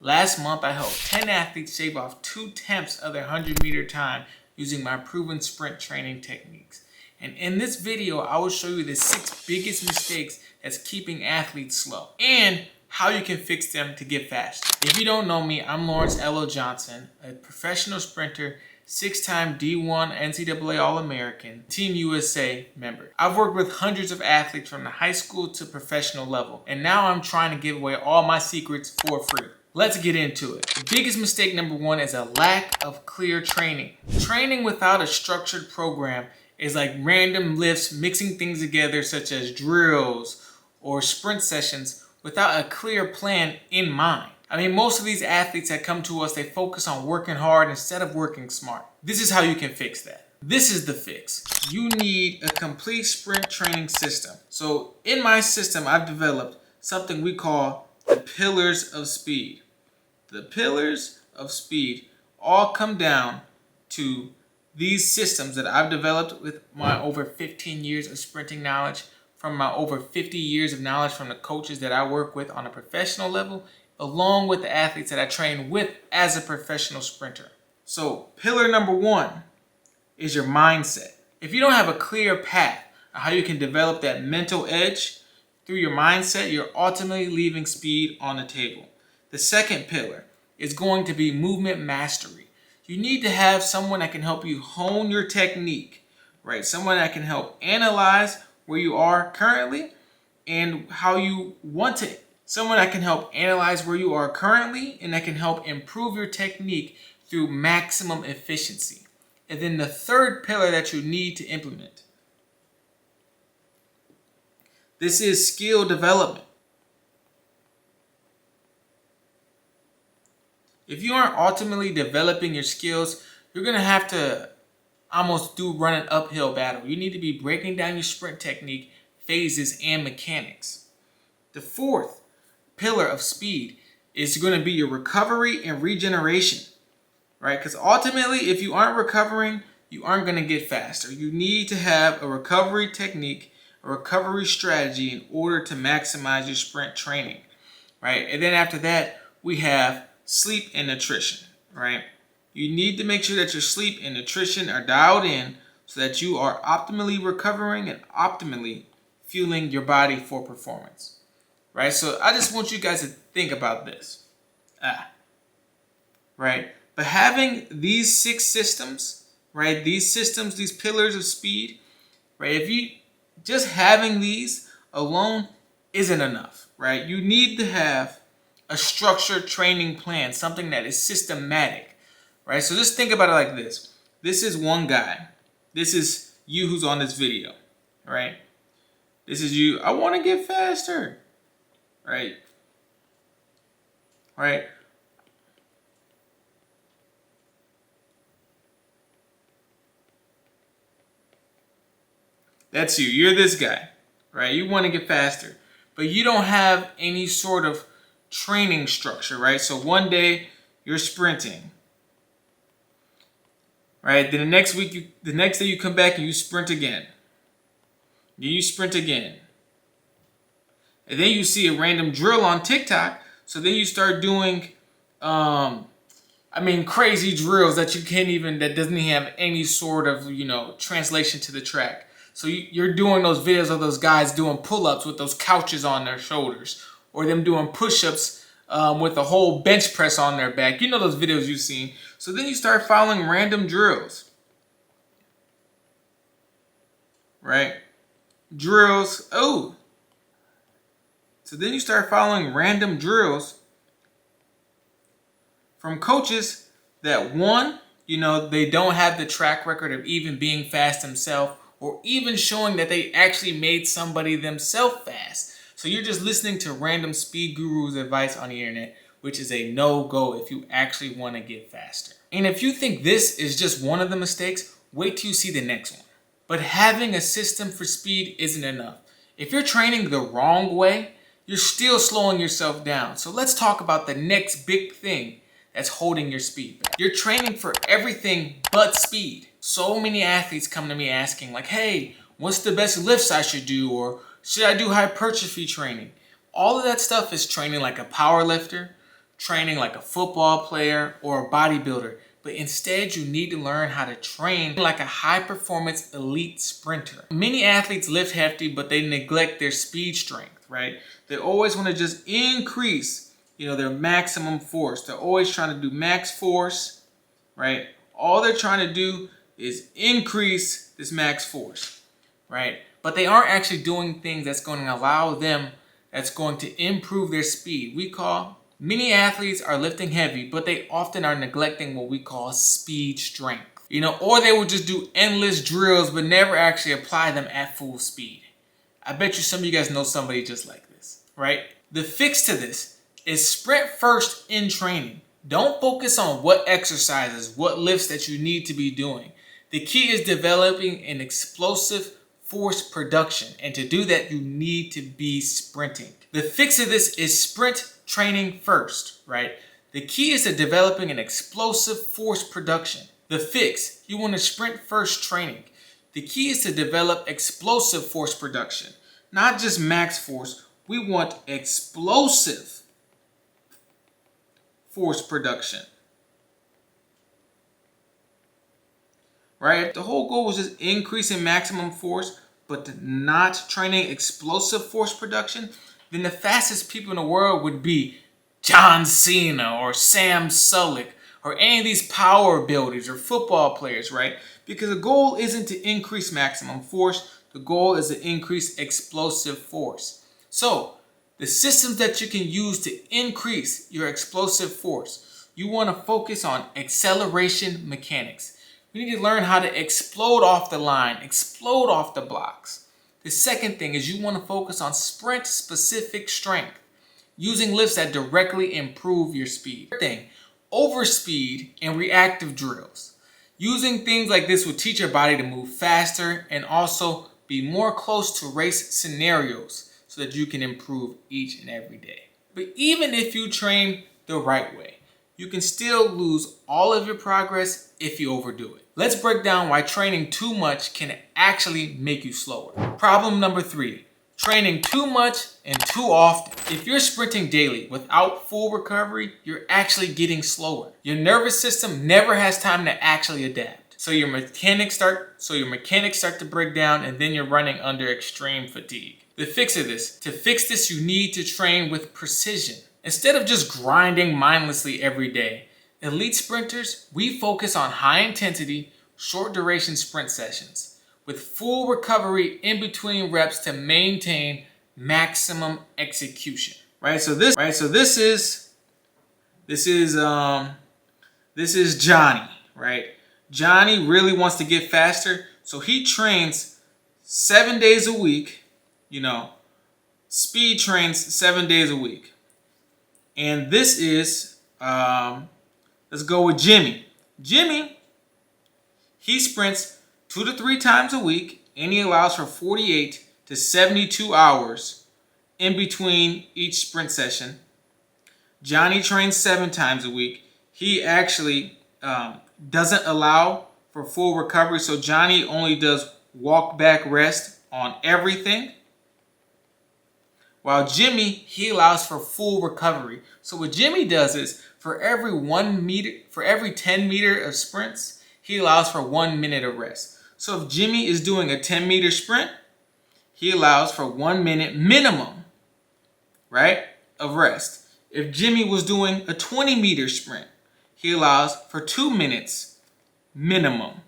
Last month, I helped 10 athletes shave off 2/10 of their 100-meter time using my proven sprint training techniques. And in this video, I will show you the 6 biggest mistakes that's keeping athletes slow and how you can fix them to get faster. If you don't know me, I'm Lawrence Elo Johnson, a professional sprinter, 6-time D1 NCAA All-American, Team USA member. I've worked with hundreds of athletes from the high school to professional level, and now I'm trying to give away all my secrets for free. Let's get into it. The biggest mistake number 1 is a lack of clear training. Training without a structured program is like random lifts, mixing things together such as drills or sprint sessions without a clear plan in mind. I mean, most of these athletes that come to us, they focus on working hard instead of working smart. This is how you can fix that. This is the fix. You need a complete sprint training system. So in my system, I've developed something we call the pillars of speed. The pillars of speed all come down to these systems that I've developed with my over 15 years of sprinting knowledge, from my over 50 years of knowledge from the coaches that I work with on a professional level, along with the athletes that I train with as a professional sprinter. So pillar number 1 is your mindset. If you don't have a clear path on how you can develop that mental edge through your mindset, you're ultimately leaving speed on the table. The second pillar is going to be movement mastery. You need to have someone that can help you hone your technique, right? Someone that can help analyze where you are currently and how you want to. Someone that can help analyze where you are currently and that can help improve your technique through maximum efficiency. And then the third pillar that you need to implement. This is skill development. If you aren't ultimately developing your skills, you're going to have to almost run an uphill battle. You need to be breaking down your sprint technique, phases, and mechanics. The fourth pillar of speed is going to be your recovery and regeneration, right? Because ultimately, if you aren't recovering, you aren't going to get faster. You need to have a recovery technique, a recovery strategy in order to maximize your sprint training, right? And then after that, we have sleep and nutrition, right? You need to make sure that your sleep and nutrition are dialed in so that you are optimally recovering and optimally fueling your body for performance, right? So I just want you guys to think about this, right? But having these 6 systems, right? These systems, these pillars of speed, right? If you just having these alone isn't enough, right? You need to have a structured training plan, something that is systematic, right? So just think about it like this. This is one guy. This is you who's on this video, right? This is you. I want to get faster, right? Right? That's you. You're this guy, right? You want to get faster, but you don't have any sort of training structure, right? So one day you're sprinting, right? Then the next day you come back and you sprint again. Then you sprint again. And then you see a random drill on TikTok. So then you start doing, crazy drills that that doesn't even have any sort of, translation to the track. So you're doing those videos of those guys doing pull-ups with those couches on their shoulders, or them doing push-ups with a whole bench press on their back. You know those videos you've seen. So then you start following random drills, right? Drills. Oh. So then you start following random drills from coaches that, one, they don't have the track record of even being fast themselves, or even showing that they actually made somebody themselves fast. So you're just listening to random speed gurus' advice on the internet, which is a no-go if you actually want to get faster. And if you think this is just one of the mistakes, wait till you see the next one. But having a system for speed isn't enough. If you're training the wrong way, you're still slowing yourself down. So let's talk about the next big thing that's holding your speed back. You're training for everything but speed. So many athletes come to me asking like, hey, what's the best lifts I should do? Or should I do hypertrophy training? All of that stuff is training like a power lifter, training like a football player or a bodybuilder, but instead you need to learn how to train like a high-performance elite sprinter. Many athletes lift hefty, but they neglect their speed strength, right? They always want to just increase, their maximum force. They're always trying to do max force, right? All they're trying to do is increase this max force, right? But they aren't actually doing things that's going to allow them, that's going to improve their speed. Many athletes are lifting heavy, but they often are neglecting what we call speed strength. Or they will just do endless drills, but never actually apply them at full speed. I bet you some of you guys know somebody just like this, right? The fix to this is sprint first in training. Don't focus on what exercises, what lifts that you need to be doing. The key is developing an explosive force production. And to do that, you need to be sprinting. The fix of this is sprint training first, right? The key is to developing an explosive force production. The fix, you want to sprint first training. The key is to develop explosive force production, not just max force. We want explosive force production, right? The whole goal is just increasing maximum force, but not training explosive force production. Then the fastest people in the world would be John Cena or Sam Sulek or any of these power builders or football players, right? Because the goal isn't to increase maximum force. The goal is to increase explosive force. So the systems that you can use to increase your explosive force, you want to focus on acceleration mechanics. You need to learn how to explode off the line, explode off the blocks. The second thing is you want to focus on sprint-specific strength, using lifts that directly improve your speed. Third thing, overspeed and reactive drills. Using things like this will teach your body to move faster and also be more close to race scenarios so that you can improve each and every day. But even if you train the right way, you can still lose all of your progress if you overdo it. Let's break down why training too much can actually make you slower. Problem number 3, training too much and too often. If you're sprinting daily without full recovery, you're actually getting slower. Your nervous system never has time to actually adapt. So your mechanics start to break down, and then you're running under extreme fatigue. To fix this, you need to train with precision. Instead of just grinding mindlessly every day, elite sprinters, we focus on high intensity, short duration sprint sessions with full recovery in between reps to maintain maximum execution. Right? So this is Johnny, right? Johnny really wants to get faster, so he trains 7 days a week, speed trains 7 days a week. And this is, let's go with Jimmy. Jimmy, he sprints 2 to 3 times a week, and he allows for 48 to 72 hours in between each sprint session. Johnny trains 7 times a week. He actually doesn't allow for full recovery, so Johnny only does walk back rest on everything. While Jimmy, he allows for full recovery. So what Jimmy does is for every 10 meter of sprints, he allows for 1 minute of rest. So if Jimmy is doing a 10-meter sprint, he allows for 1 minute minimum, right, of rest. If Jimmy was doing a 20-meter sprint, he allows for 2 minutes minimum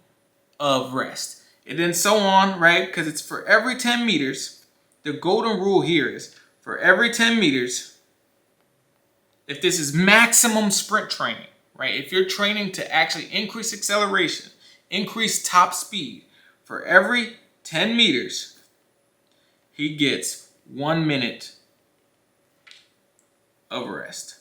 of rest. And then so on, right? Because it's for every 10 meters. The golden rule here is for every 10 meters, if this is maximum sprint training, right? If you're training to actually increase acceleration, increase top speed, for every 10 meters, he gets 1 minute of rest.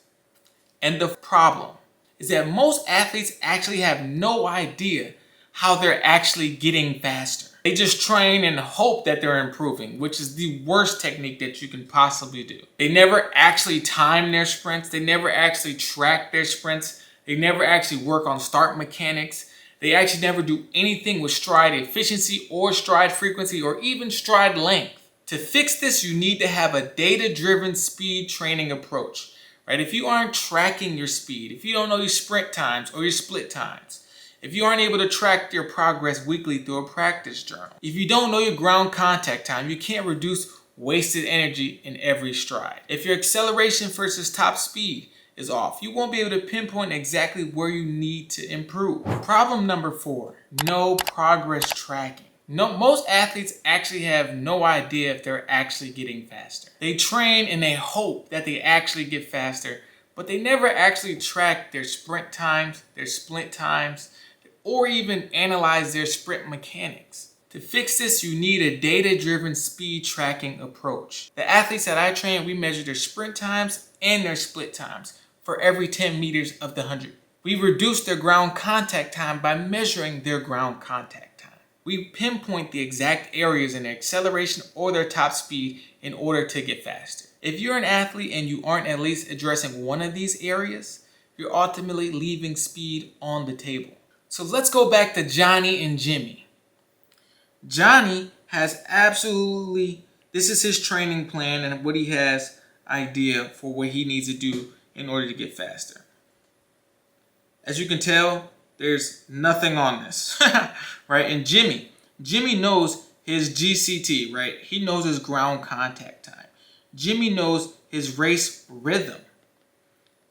And the problem is that most athletes actually have no idea how they're actually getting faster. They just train and hope that they're improving, which is the worst technique that you can possibly do. They never actually time their sprints. They never actually track their sprints. They never actually work on start mechanics. They actually never do anything with stride efficiency or stride frequency or even stride length. To fix this, you need to have a data-driven speed training approach. right? If you aren't tracking your speed, if you don't know your sprint times or your split times, if you aren't able to track your progress weekly through a practice journal, if you don't know your ground contact time, you can't reduce wasted energy in every stride. If your acceleration versus top speed is off, you won't be able to pinpoint exactly where you need to improve. Problem number 4, no progress tracking. No, most athletes actually have no idea if they're actually getting faster. They train and they hope that they actually get faster, but they never actually track their sprint times, their split times, or even analyze their sprint mechanics. To fix this, you need a data-driven speed tracking approach. The athletes that I train, we measure their sprint times and their split times for every 10 meters of the 100. We reduce their ground contact time by measuring their ground contact time. We pinpoint the exact areas in their acceleration or their top speed in order to get faster. If you're an athlete and you aren't at least addressing one of these areas, you're ultimately leaving speed on the table. So let's go back to Johnny and Jimmy. Johnny has this is his training plan and what he has idea for what he needs to do in order to get faster. As you can tell, there's nothing on this, right? And Jimmy knows his GCT, right? He knows his ground contact time. Jimmy knows his race rhythm.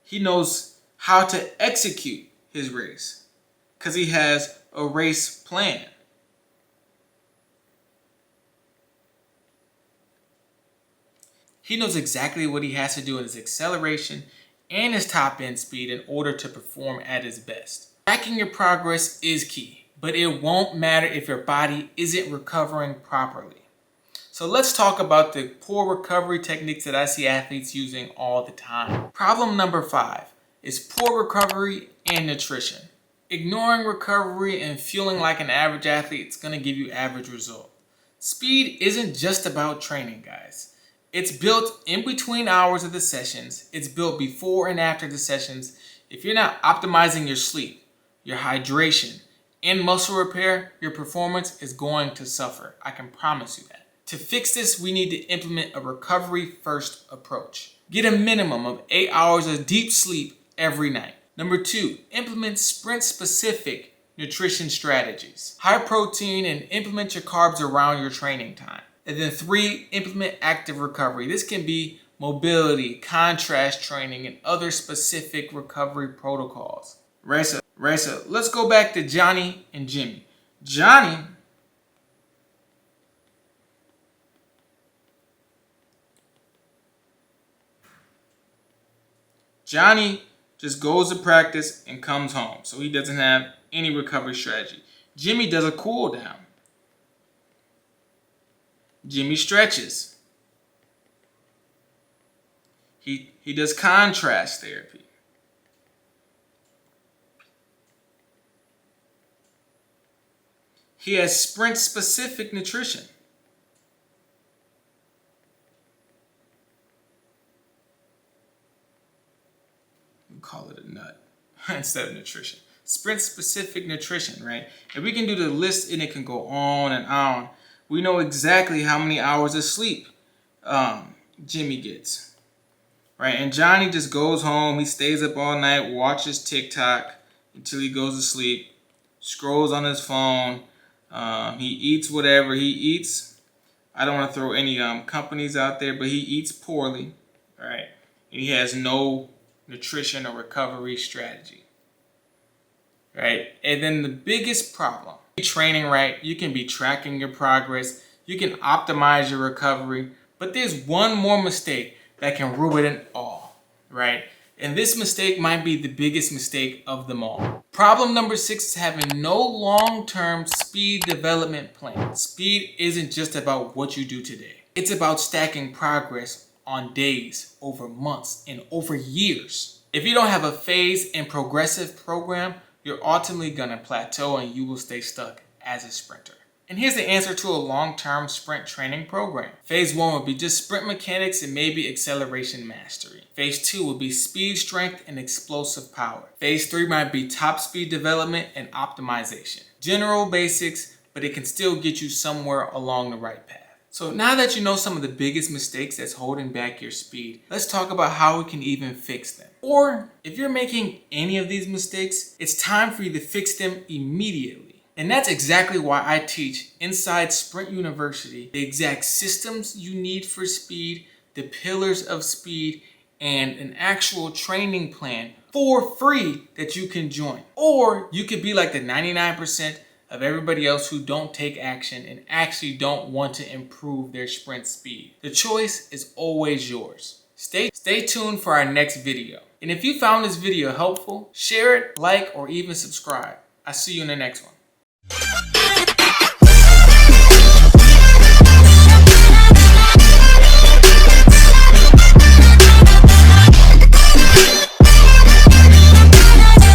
He knows how to execute his race because he has a race plan. He knows exactly what he has to do in his acceleration and his top end speed in order to perform at his best. Tracking your progress is key, but it won't matter if your body isn't recovering properly. So let's talk about the poor recovery techniques that I see athletes using all the time. Problem number 5 is poor recovery and nutrition. Ignoring recovery and fueling like an average athlete is going to give you average results. Speed isn't just about training, guys. It's built in between hours of the sessions. It's built before and after the sessions. If you're not optimizing your sleep, your hydration, and muscle repair, your performance is going to suffer. I can promise you that. To fix this, we need to implement a recovery-first approach. Get a minimum of 8 hours of deep sleep every night. Number 2, implement sprint-specific nutrition strategies. High protein and implement your carbs around your training time. And then 3, implement active recovery. This can be mobility, contrast training, and other specific recovery protocols. Right, so let's go back to Johnny and Jimmy. Johnny just goes to practice and comes home. So he doesn't have any recovery strategy. Jimmy does a cool down. Jimmy stretches. He does contrast therapy. He has sprint-specific nutrition. We call it a nut instead of nutrition. Sprint-specific nutrition, right? And we can do the list and it can go on and on. We know exactly how many hours of sleep Jimmy gets, right? And Johnny just goes home. He stays up all night, watches TikTok until he goes to sleep, scrolls on his phone. He eats whatever he eats. I don't want to throw any companies out there, but he eats poorly, right? And he has no nutrition or recovery strategy, right? And then the biggest problem, training right, you can be tracking your progress, you can optimize your recovery, but there's one more mistake that can ruin it all, right? And this mistake might be the biggest mistake of them all. Problem number 6 is having no long-term speed development plan. Speed isn't just about what you do today. It's about stacking progress on days, over months, and over years. If you don't have a phased and progressive program, you're ultimately gonna plateau and you will stay stuck as a sprinter. And here's the answer to a long-term sprint training program. Phase 1 would be just sprint mechanics and maybe acceleration mastery. Phase 2 would be speed, strength, and explosive power. Phase 3 might be top speed development and optimization. General basics, but it can still get you somewhere along the right path. So now that you know some of the biggest mistakes that's holding back your speed, let's talk about how we can even fix them. Or if you're making any of these mistakes, it's time for you to fix them immediately. And that's exactly why I teach inside Sprint University the exact systems you need for speed, the pillars of speed, and an actual training plan for free that you can join. Or you could be like the 99% of everybody else who don't take action and actually don't want to improve their sprint speed. The choice is always yours. Stay tuned for our next video. And if you found this video helpful, share it, like, or even subscribe. I'll see you in the next one.